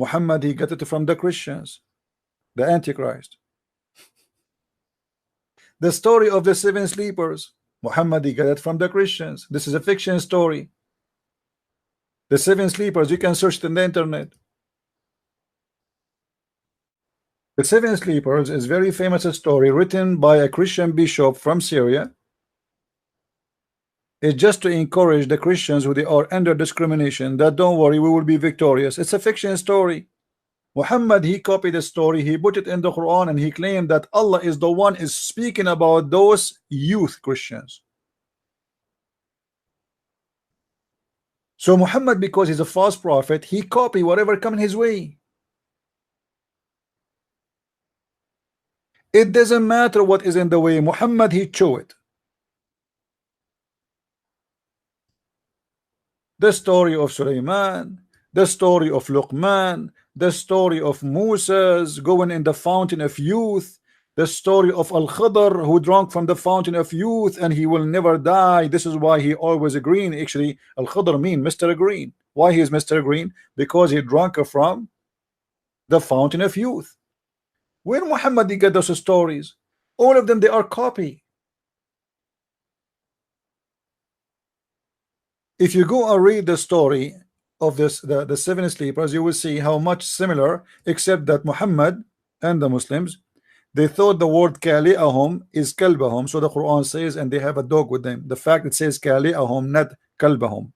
Muhammad, he got it from the Christians, the Antichrist. The story of the seven sleepers, Muhammad, he got it from the Christians. This is a fiction story. The seven sleepers, you can search it in the internet. The seven sleepers is very famous story written by a Christian bishop from Syria. It's just to encourage the Christians who they are under discrimination that don't worry, we will be victorious. It's a fiction story. Muhammad, he copied the story, he put it in the Quran, and he claimed that Allah is the one is speaking about those youth Christians. So Muhammad, because he's a false prophet, he copied whatever come his way. It doesn't matter what is in the way. Muhammad, he chose it. The story of Sulaiman, the story of Luqman, the story of Moses going in the fountain of youth, the story of Al-Khadr who drank from the fountain of youth and he will never die. This is why he always green. Actually, Al-Khadr mean Mr. Green. Why he is Mr. Green? Because he drank from the fountain of youth. When Muhammad he get those stories, all of them they are copy. If you go and read the story of the seven sleepers, you will see how much similar, except that Muhammad and the Muslims, they thought the word kali'ahum is kalbahum. So the Quran says, and they have a dog with them. The fact it says kali'ahum, not kalbahum.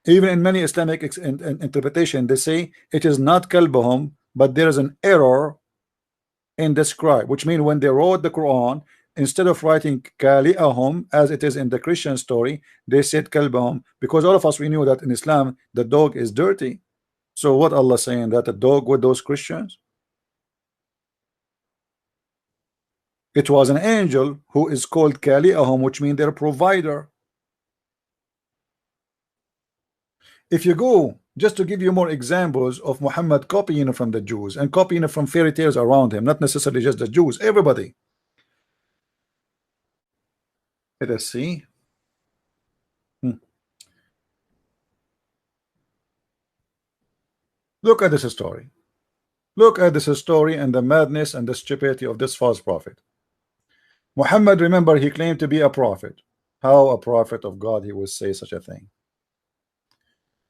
Even in many Islamic interpretation, they say it is not kalbahum, but there is an error in the scribe, which means when they wrote the Quran, instead of writing kali'ahum as it is in the Christian story, they said kalbahum, because all of us we knew that in Islam the dog is dirty. So what Allah saying, that a dog with those Christians? It was an angel who is called kali'ahum, which means their provider. If you go, just to give you more examples of Muhammad copying from the Jews and copying from fairy tales around him, not necessarily just the Jews, everybody. Let us see. Look at this story. Look at this story and the madness and the stupidity of this false prophet. Muhammad, remember, he claimed to be a prophet. How a prophet of God he would say such a thing?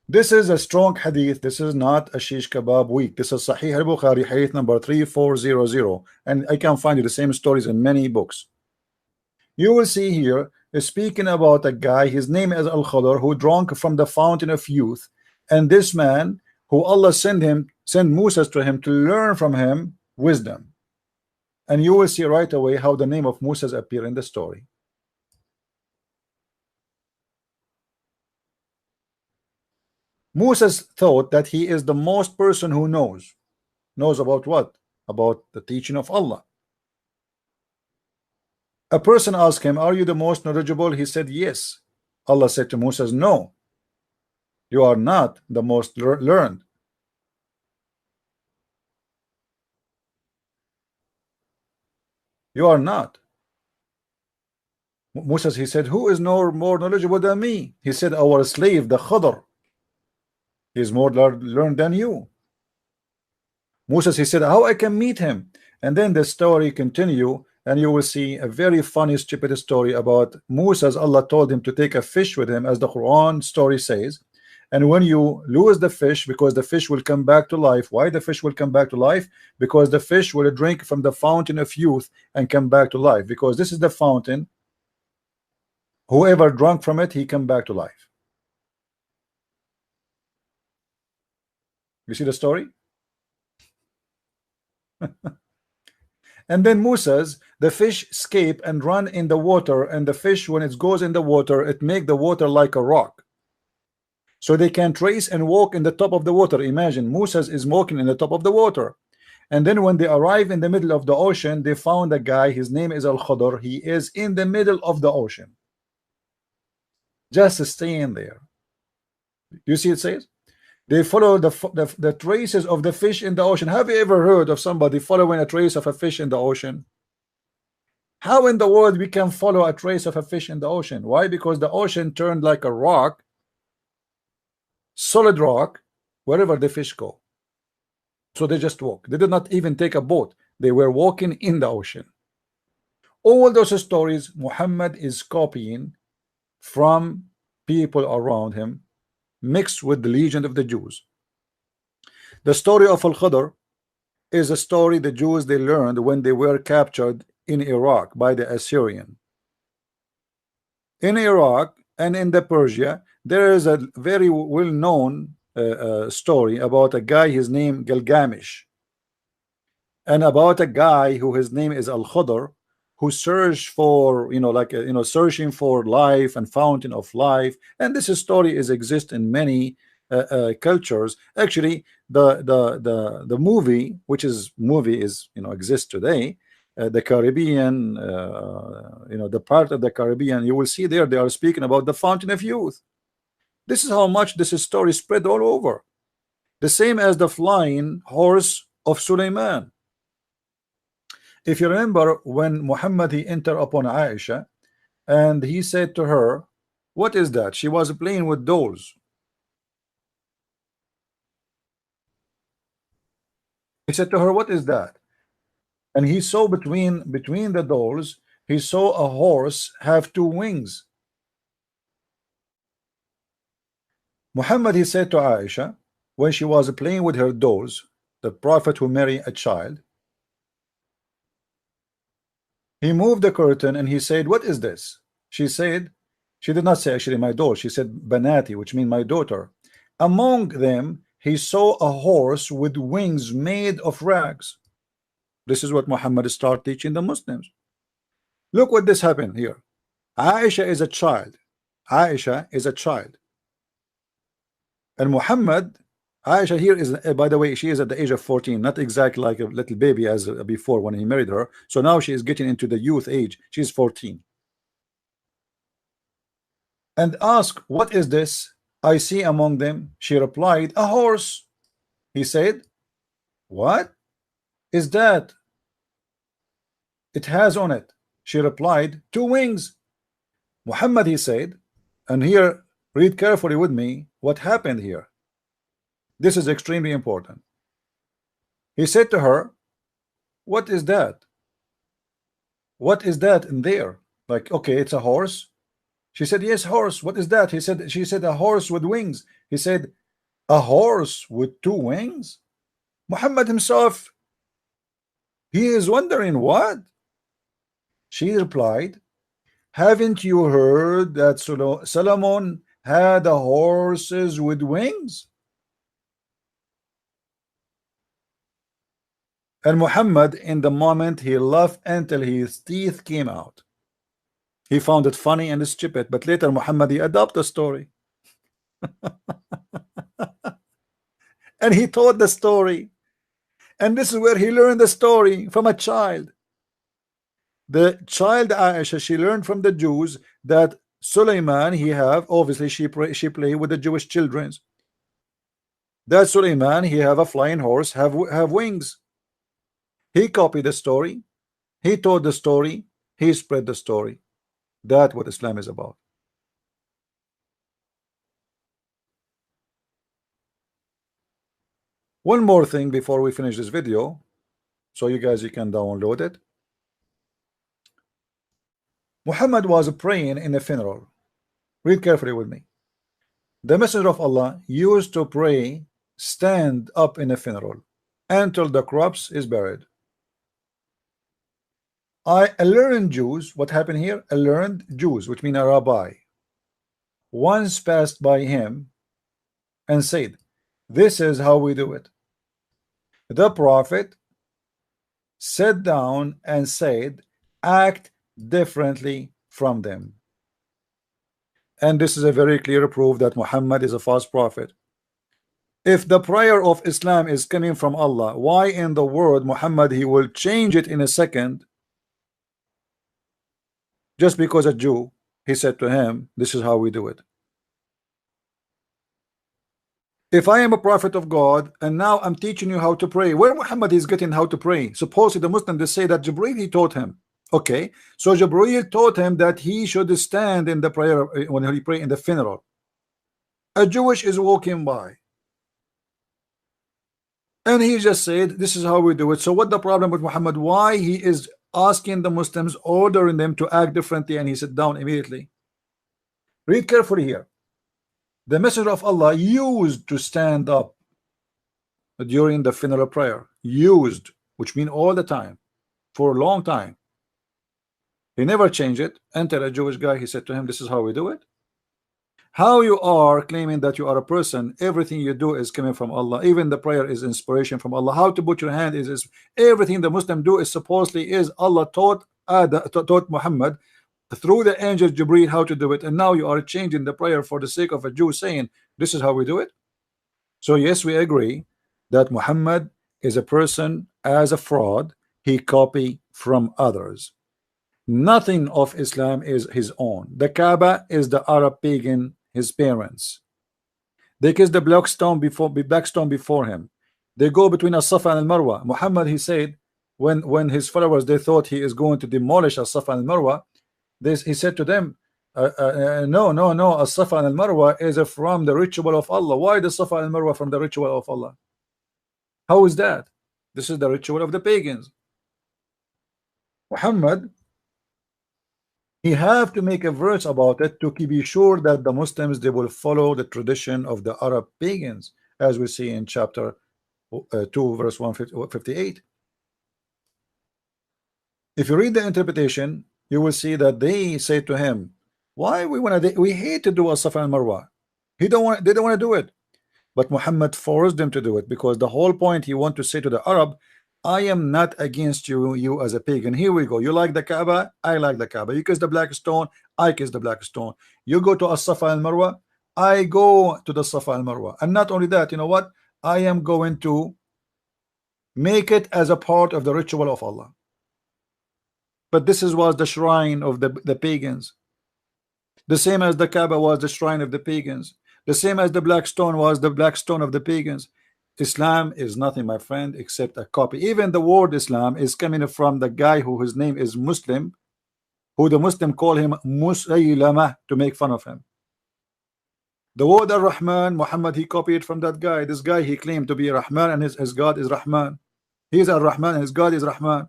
This is a strong hadith. This is not a shish kebab week. This is Sahih al-Bukhari, hadith number 3400, and I can find you the same stories in many books. You will see here speaking about a guy, his name is Al-Khadr, who drank from the fountain of youth, and this man who Allah sent Moses to him to learn from him wisdom. And you will see right away how the name of Moses appear in the story. Moses thought that he is the most person who knows about what? About the teaching of Allah. A person asked him, are you the most knowledgeable? He said yes. Allah said to Moses, no, you are not the most learned. You are not. Moses, he said, who is more knowledgeable than me? He said, our slave, the Khadr, is more learned than you. Moses, he said, how I can meet him? And then the story continue, and you will see a very funny, stupid story about Moses. Allah told him to take a fish with him, as the Quran story says. And when you lose the fish, because the fish will come back to life. Why the fish will come back to life? Because the fish will drink from the fountain of youth and come back to life. Because this is the fountain. Whoever drank from it, he come back to life. You see the story? And then Moses, the fish escape and run in the water, and the fish, when it goes in the water, it make the water like a rock, so they can trace and walk in the top of the water. Imagine Moses is walking in the top of the water, and then when they arrive in the middle of the ocean, they found a guy, his name is Al-Khadr. He is in the middle of the ocean, just staying there. You see, it says they follow the traces of the fish in the ocean. Have you ever heard of somebody following a trace of a fish in the ocean? How in the world we can follow a trace of a fish in the ocean? Why? Because the ocean turned like a rock, solid rock, wherever the fish go. So they just walk. They did not even take a boat. They were walking in the ocean. All those stories Muhammad is copying from people around him, mixed with the legend of the Jews. The story of Al-Khidr is a story the Jews they learned when they were captured in Iraq by the Assyrian. In Iraq and in the Persia, there is a very well-known story about a guy, his name Gilgamesh, and about a guy who his name is Al-Khidr, who searched for, searching for life and fountain of life. And this story is exist in many cultures. Actually, the movie, which is exists today, the Caribbean, the part of the Caribbean, you will see there they are speaking about the fountain of youth. This is how much this story spread all over. The same as the flying horse of Suleiman. If you remember, when Muhammad he entered upon Aisha and he said to her, what is that? She was playing with dolls. He said to her, what is that? And he saw between the dolls, he saw a horse have two wings. Muhammad he said to Aisha, when she was playing with her dolls, the prophet who married a child, he moved the curtain and he said, what is this? She said, she did not say actually my doll, she said banati, which means my daughter. Among them he saw a horse with wings made of rags. This is what Muhammad started teaching the Muslims. Look what this happened here. Aisha is a child. Aisha is a child. And Muhammad, Aisha here is, by the way, she is at the age of 14, not exactly like a little baby as before when he married her. So now she is getting into the youth age. She's 14. And ask, what is this I see among them? She replied, a horse. He said, what is that it has on it? She replied, two wings. Muhammad, he said, and here read carefully with me what happened here. This is extremely important. He said to her, what is that? What is that in there? Like, okay, it's a horse. She said, yes, horse. What is that? She said, a horse with wings. He said, a horse with two wings? Muhammad himself, he is wondering what? She replied, haven't you heard that Solomon had a horses with wings? And Muhammad, in the moment, he laughed until his teeth came out. He found it funny and stupid, but later Muhammad he adopted the story. And he told the story. And this is where he learned the story from a child. The child Aisha, she learned from the Jews that Suleiman, he have, obviously she play with the Jewish children. That Suleiman, he have a flying horse, have wings. He copied the story. He told the story. He spread the story. That's what Islam is about. One more thing before we finish this video, so you can download it. Muhammad was praying in a funeral. Read carefully with me. The Messenger of Allah used to pray, stand up in a funeral until the corpse is buried. A learned Jews, what happened here? A learned Jews, which mean a rabbi, once passed by him and said, this is how we do it. The Prophet sat down and said, act differently from them. And this is a very clear proof that Muhammad is a false prophet. If the prayer of Islam is coming from Allah, why in the world Muhammad he will change it in a second? Just because a Jew, he said to him, this is how we do it. If I am a prophet of God and now I'm teaching you how to pray, where Muhammad is getting how to pray? Supposedly the Muslims they say that Jibreel he taught him. Okay, so Jibreel taught him that he should stand in the prayer when he pray in the funeral. A Jewish is walking by. And he just said, this is how we do it. So what the problem with Muhammad? Why he is asking the Muslims, ordering them to act differently, and he sit down immediately? Read carefully here. The Messenger of Allah used to stand up during the funeral prayer. Used, which mean all the time, for a long time. He never changed it until a Jewish guy, he said to him, this is how we do it. How you are claiming that you are a person, everything you do is coming from Allah, even the prayer is inspiration from Allah. How to put your hand is everything the Muslim do is supposedly is Allah taught taught Muhammad through the angel Jibreel how to do it, and now you are changing the prayer for the sake of a Jew, saying this is how we do it. So yes, we agree that Muhammad is a person as a fraud. He copy from others. Nothing of Islam is his own. The Kaaba is the Arab pagan, his parents. They kiss the black stone before him. They go between As-Safa and Al-Marwa. Muhammad, he said, when his followers, they thought he is going to demolish As-Safa and Al-Marwa, he said to them, no, As-Safa and Al-Marwa is from the ritual of Allah. Why the Safa and Marwa from the ritual of Allah? How is that? This is the ritual of the pagans. Muhammad, he have to make a verse about it to be sure that the Muslims, they will follow the tradition of the Arab pagans, as we see in chapter 2 verse 158. If you read the interpretation, you will see that they say to him, why we hate to do a Safa and Marwa. They don't want to do it. But Muhammad forced them to do it, because the whole point he want to say to the Arab, I am not against you as a pagan. Here we go. You like the Kaaba, I like the Kaaba. You kiss the black stone, I kiss the black stone. You go to As-Safa and Marwa, I go to the Safa and Marwa. And not only that, you know what? I am going to make it as a part of the ritual of Allah. But this was the shrine of the pagans. The same as the Kaaba was the shrine of the pagans. The same as the black stone was the black stone of the pagans. Islam is nothing, my friend, except a copy. Even the word Islam is coming from the guy who his name is Muslim, who the Muslim call him Musaylama to make fun of him. The word Ar-Rahman, Muhammad, he copied from that guy. This guy, he claimed to be Rahman, and his God is Rahman. He is Ar-Rahman and his God is Rahman.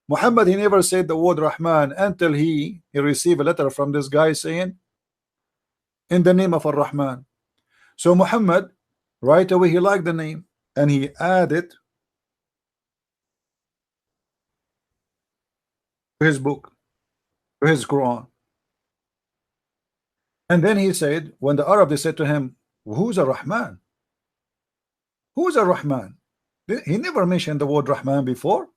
Muhammad, he never said the word Rahman until he received a letter from this guy saying, in the name of Ar-Rahman. So Muhammad, right away, he liked the name and he added to his book, to his Quran. And then he said, when the Arab, they said to him, who's Ar-Rahman? Who's Ar-Rahman? He never mentioned the word Rahman before.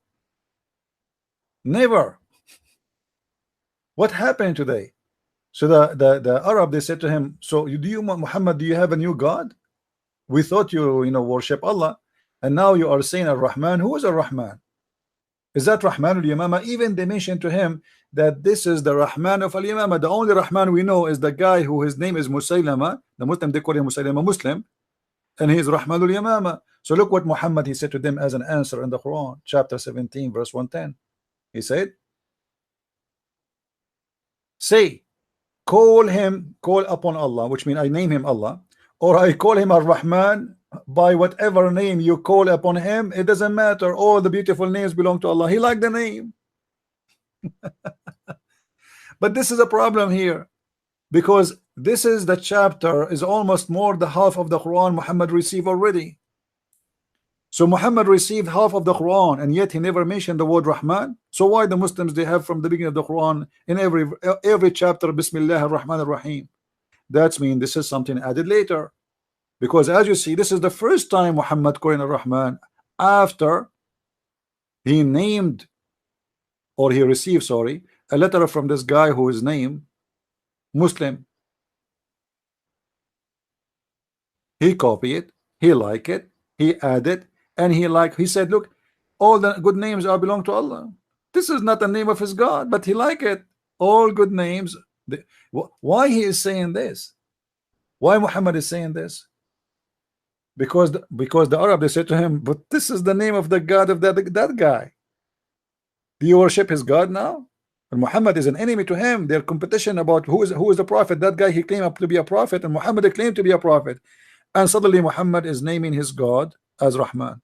Never. What happened today? So the Arab, they said to him, so Muhammad, do you have a new God? We thought you worship Allah, and now you are saying Ar-Rahman. Who is Ar-Rahman? Is that Rahman al-Yamama? Even they mentioned to him that this is the Rahman of al-Yamama. The only Rahman we know is the guy who his name is Musaylama. The Muslim, they call him Musaylama Muslim, and he is Rahman al-Yamama. So look what Muhammad, he said to them as an answer in the Quran, chapter 17 verse 110. He said, say, call upon Allah, which means I name him Allah, or I call him Ar-Rahman. By whatever name you call upon him, it doesn't matter. All the beautiful names belong to Allah. He liked the name. But this is a problem here, because this is the chapter is almost more the half of the Quran Muhammad received already. So Muhammad received half of the Quran, and yet he never mentioned the word Rahman. So why the Muslims, they have from the beginning of the Quran in every chapter Bismillah ar-Rahman ar-Rahim? That's mean this is something added later, because as you see, this is the first time Muhammad calling ar-Rahman after he named, or he received, sorry, a letter from this guy who is named Muslim. He copied it, he liked it, he added, and he said, look, all the good names are belong to Allah. This is not the name of his God, but he liked it. All good names. Why he is saying this? Why Muhammad is saying this? Because the Arab, they said to him, but this is the name of the God of that guy. Do you worship his God now? And Muhammad is an enemy to him. Their competition about who is the prophet. That guy, he claimed to be a prophet, and Muhammad claimed to be a prophet. And suddenly Muhammad is naming his God as Rahman.